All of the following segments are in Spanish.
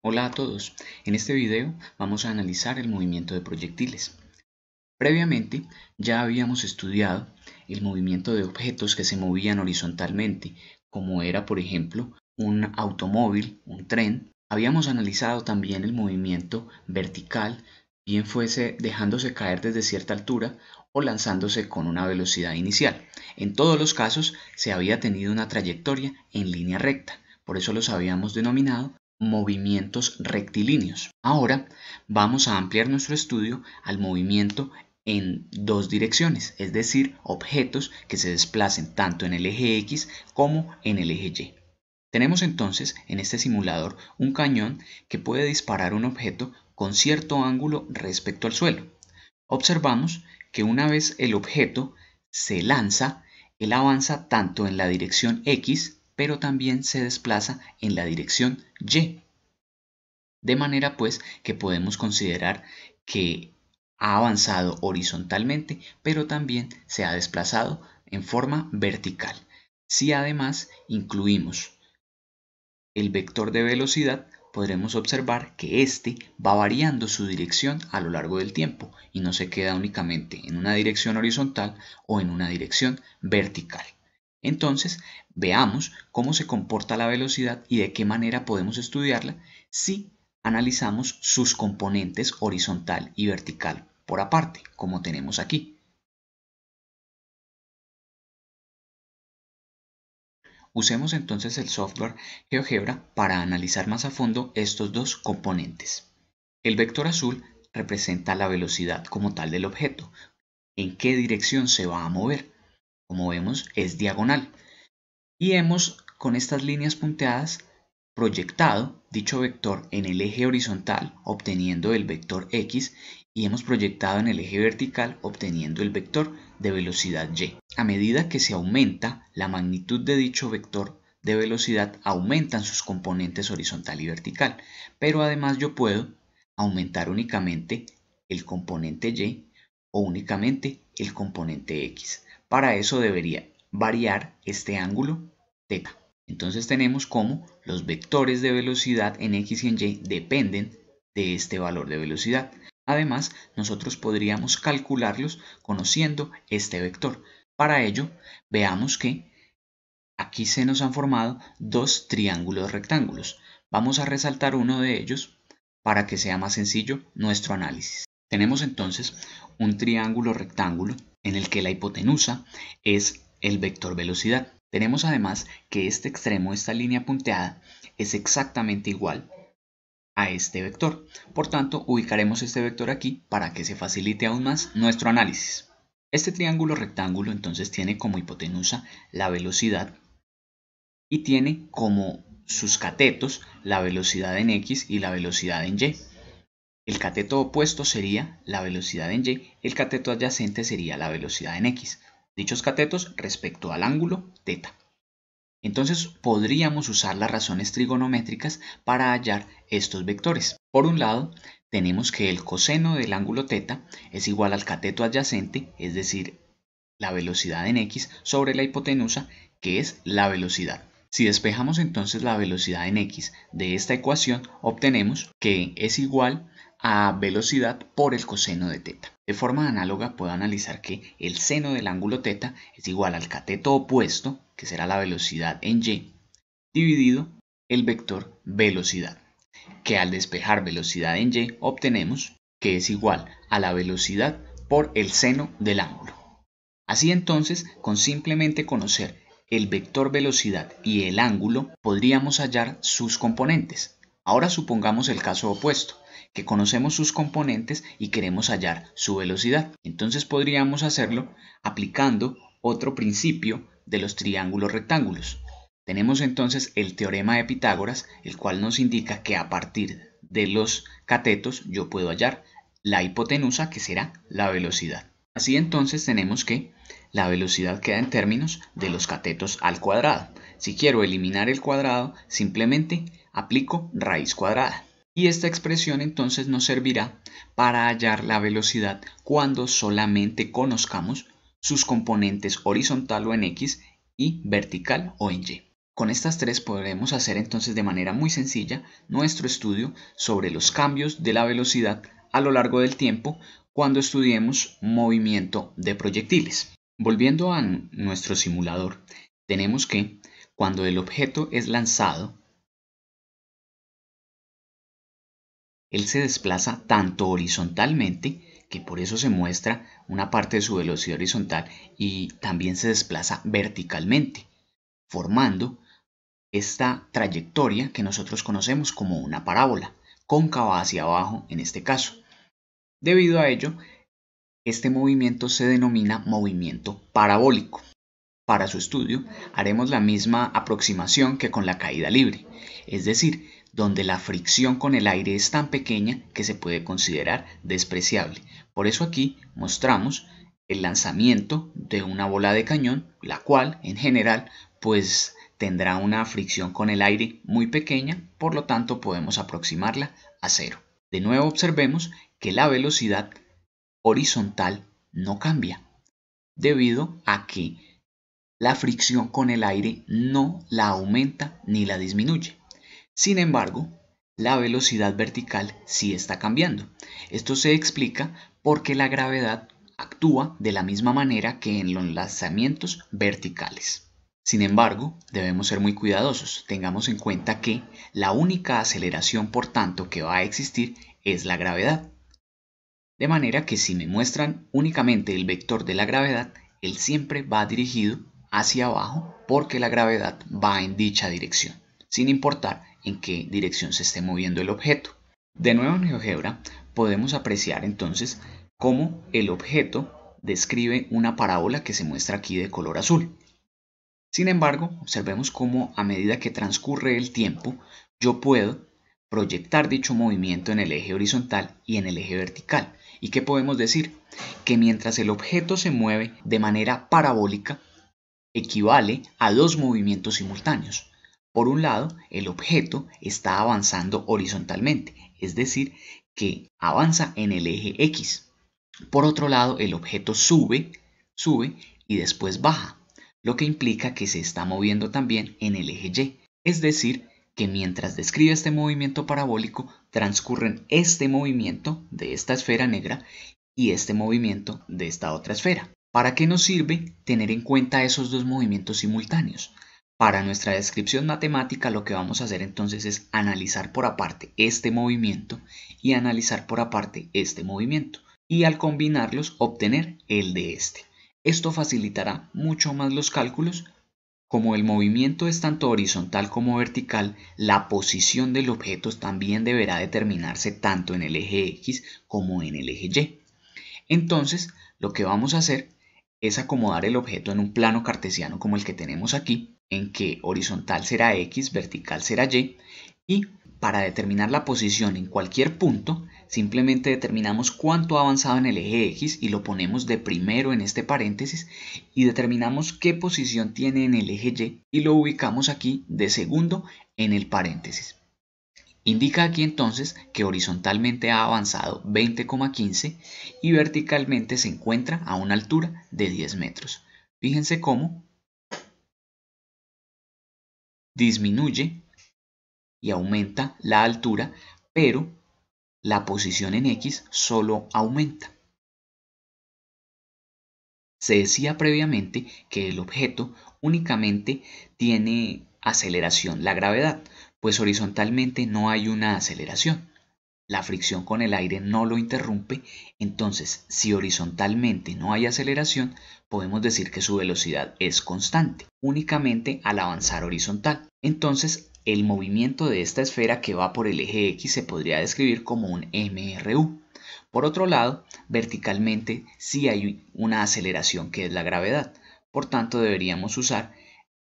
Hola a todos, en este video vamos a analizar el movimiento de proyectiles. Previamente ya habíamos estudiado el movimiento de objetos que se movían horizontalmente, como era por ejemplo un automóvil, un tren. Habíamos analizado también el movimiento vertical, bien fuese dejándose caer desde cierta altura o lanzándose con una velocidad inicial. En todos los casos se había tenido una trayectoria en línea recta, por eso los habíamos denominado movimientos rectilíneos. Ahora vamos a ampliar nuestro estudio al movimiento en dos direcciones, es decir, objetos que se desplacen tanto en el eje X como en el eje Y. Tenemos entonces en este simulador un cañón que puede disparar un objeto con cierto ángulo respecto al suelo. Observamos que una vez el objeto se lanza, él avanza tanto en la dirección X, pero también se desplaza en la dirección Y. De manera pues que podemos considerar que ha avanzado horizontalmente, pero también se ha desplazado en forma vertical. Si además incluimos el vector de velocidad, podremos observar que éste va variando su dirección a lo largo del tiempo y no se queda únicamente en una dirección horizontal o en una dirección vertical. Entonces, veamos cómo se comporta la velocidad y de qué manera podemos estudiarla si analizamos sus componentes horizontal y vertical por aparte, como tenemos aquí. Usemos entonces el software GeoGebra para analizar más a fondo estos dos componentes. El vector azul representa la velocidad como tal del objeto, en qué dirección se va a mover. Como vemos, es diagonal. Y hemos, con estas líneas punteadas, proyectado dicho vector en el eje horizontal obteniendo el vector X y hemos proyectado en el eje vertical obteniendo el vector de velocidad Y. A medida que se aumenta la magnitud de dicho vector de velocidad, aumentan sus componentes horizontal y vertical, pero además yo puedo aumentar únicamente el componente Y o únicamente el componente X. Para eso debería variar este ángulo θ. Entonces tenemos como los vectores de velocidad en X y en Y dependen de este valor de velocidad. Además, nosotros podríamos calcularlos conociendo este vector. Para ello, veamos que aquí se nos han formado dos triángulos rectángulos. Vamos a resaltar uno de ellos para que sea más sencillo nuestro análisis. Tenemos entonces un triángulo rectángulo en el que la hipotenusa es el vector velocidad. Tenemos además que este extremo, esta línea punteada, es exactamente igual a este vector. Por tanto, ubicaremos este vector aquí para que se facilite aún más nuestro análisis. Este triángulo rectángulo entonces tiene como hipotenusa la velocidad y tiene como sus catetos la velocidad en X y la velocidad en Y. El cateto opuesto sería la velocidad en Y, el cateto adyacente sería la velocidad en X. Dichos catetos respecto al ángulo θ. Entonces podríamos usar las razones trigonométricas para hallar estos vectores. Por un lado, tenemos que el coseno del ángulo θ es igual al cateto adyacente, es decir, la velocidad en X sobre la hipotenusa, que es la velocidad. Si despejamos entonces la velocidad en X de esta ecuación, obtenemos que es igual a velocidad por el coseno de θ. De forma análoga puedo analizar que el seno del ángulo θ es igual al cateto opuesto, que será la velocidad en Y, dividido el vector velocidad, que al despejar velocidad en Y obtenemos que es igual a la velocidad por el seno del ángulo. Así entonces, con simplemente conocer el vector velocidad y el ángulo, podríamos hallar sus componentes. Ahora supongamos el caso opuesto, que conocemos sus componentes y queremos hallar su velocidad. Entonces podríamos hacerlo aplicando otro principio de los triángulos rectángulos. Tenemos entonces el teorema de Pitágoras, el cual nos indica que a partir de los catetos yo puedo hallar la hipotenusa, que será la velocidad. Así entonces tenemos que la velocidad queda en términos de los catetos al cuadrado. Si quiero eliminar el cuadrado, simplemente aplico raíz cuadrada. Y esta expresión entonces nos servirá para hallar la velocidad cuando solamente conozcamos sus componentes horizontal o en X y vertical o en Y. Con estas tres podremos hacer entonces de manera muy sencilla nuestro estudio sobre los cambios de la velocidad a lo largo del tiempo cuando estudiemos movimiento de proyectiles. Volviendo a nuestro simulador, tenemos que cuando el objeto es lanzado, él se desplaza tanto horizontalmente, que por eso se muestra una parte de su velocidad horizontal, y también se desplaza verticalmente, formando esta trayectoria que nosotros conocemos como una parábola, cóncava hacia abajo en este caso. Debido a ello, este movimiento se denomina movimiento parabólico. Para su estudio, haremos la misma aproximación que con la caída libre, es decir, donde la fricción con el aire es tan pequeña que se puede considerar despreciable. Por eso aquí mostramos el lanzamiento de una bola de cañón, la cual, en general, pues tendrá una fricción con el aire muy pequeña, por lo tanto podemos aproximarla a cero. De nuevo observemos que la velocidad horizontal no cambia, debido a que la fricción con el aire no la aumenta ni la disminuye. Sin embargo, la velocidad vertical sí está cambiando. Esto se explica porque la gravedad actúa de la misma manera que en los lanzamientos verticales. Sin embargo, debemos ser muy cuidadosos. Tengamos en cuenta que la única aceleración, por tanto, que va a existir es la gravedad. De manera que si me muestran únicamente el vector de la gravedad, él siempre va dirigido hacia abajo porque la gravedad va en dicha dirección, sin importar en qué dirección se esté moviendo el objeto. De nuevo en GeoGebra podemos apreciar entonces cómo el objeto describe una parábola que se muestra aquí de color azul. Sin embargo, observemos cómo a medida que transcurre el tiempo, yo puedo proyectar dicho movimiento en el eje horizontal y en el eje vertical. ¿Y qué podemos decir? Que mientras el objeto se mueve de manera parabólica, equivale a dos movimientos simultáneos. Por un lado, el objeto está avanzando horizontalmente, es decir, que avanza en el eje X. Por otro lado, el objeto sube y después baja, lo que implica que se está moviendo también en el eje Y. Es decir, que mientras describe este movimiento parabólico, transcurren este movimiento de esta esfera negra y este movimiento de esta otra esfera. ¿Para qué nos sirve tener en cuenta esos dos movimientos simultáneos? Para nuestra descripción matemática lo que vamos a hacer entonces es analizar por aparte este movimiento y analizar por aparte este movimiento, y al combinarlos obtener el de este. Esto facilitará mucho más los cálculos. Como el movimiento es tanto horizontal como vertical, la posición del objeto también deberá determinarse tanto en el eje X como en el eje Y. Entonces, lo que vamos a hacer es acomodar el objeto en un plano cartesiano como el que tenemos aquí, en que horizontal será X, vertical será Y, y para determinar la posición en cualquier punto, simplemente determinamos cuánto ha avanzado en el eje X y lo ponemos de primero en este paréntesis, y determinamos qué posición tiene en el eje Y y lo ubicamos aquí de segundo en el paréntesis. Indica aquí entonces que horizontalmente ha avanzado 20,15 y verticalmente se encuentra a una altura de 10 metros. Fíjense cómo disminuye y aumenta la altura, pero la posición en X solo aumenta. Se decía previamente que el objeto únicamente tiene aceleración, la gravedad, pues horizontalmente no hay una aceleración. La fricción con el aire no lo interrumpe, entonces si horizontalmente no hay aceleración, podemos decir que su velocidad es constante, únicamente al avanzar horizontal. Entonces, el movimiento de esta esfera que va por el eje X se podría describir como un MRU. Por otro lado, verticalmente sí hay una aceleración que es la gravedad, por tanto deberíamos usar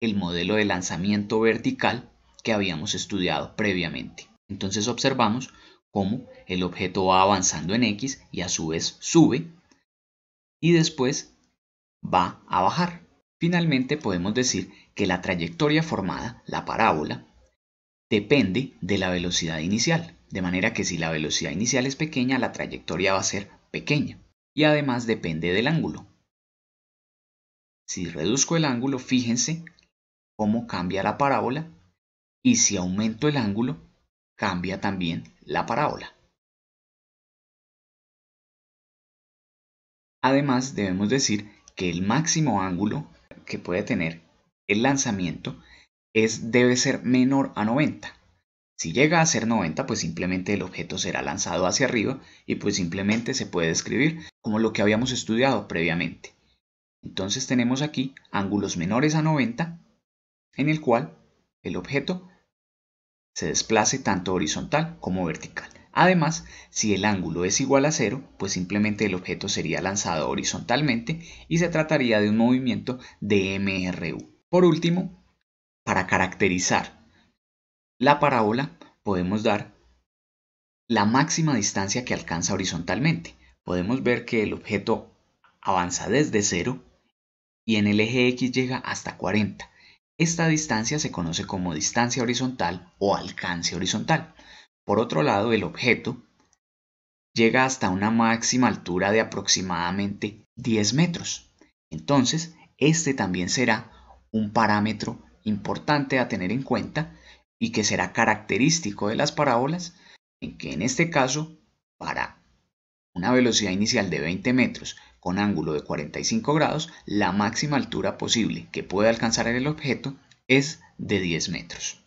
el modelo de lanzamiento vertical que habíamos estudiado previamente. Entonces observamos cómo el objeto va avanzando en X y a su vez sube y después va a bajar. Finalmente podemos decir que la trayectoria formada, la parábola, depende de la velocidad inicial, de manera que si la velocidad inicial es pequeña, la trayectoria va a ser pequeña, y además depende del ángulo. Si reduzco el ángulo, fíjense cómo cambia la parábola, y si aumento el ángulo, cambia también la parábola. Además, debemos decir que el máximo ángulo que puede tener el lanzamiento debe ser menor a 90. Si llega a ser 90, pues simplemente el objeto será lanzado hacia arriba y pues simplemente se puede describir como lo que habíamos estudiado previamente. Entonces tenemos aquí ángulos menores a 90 en el cual el objeto se desplace tanto horizontal como vertical. Además, si el ángulo es igual a 0, pues simplemente el objeto sería lanzado horizontalmente y se trataría de un movimiento de MRU. Por último, para caracterizar la parábola, podemos dar la máxima distancia que alcanza horizontalmente. Podemos ver que el objeto avanza desde 0 y en el eje X llega hasta 40. Esta distancia se conoce como distancia horizontal o alcance horizontal. Por otro lado, el objeto llega hasta una máxima altura de aproximadamente 10 metros. Entonces, este también será un parámetro importante a tener en cuenta y que será característico de las parábolas, en que en este caso, para una velocidad inicial de 20 metros con ángulo de 45 grados, la máxima altura posible que puede alcanzar el objeto es de 10 metros.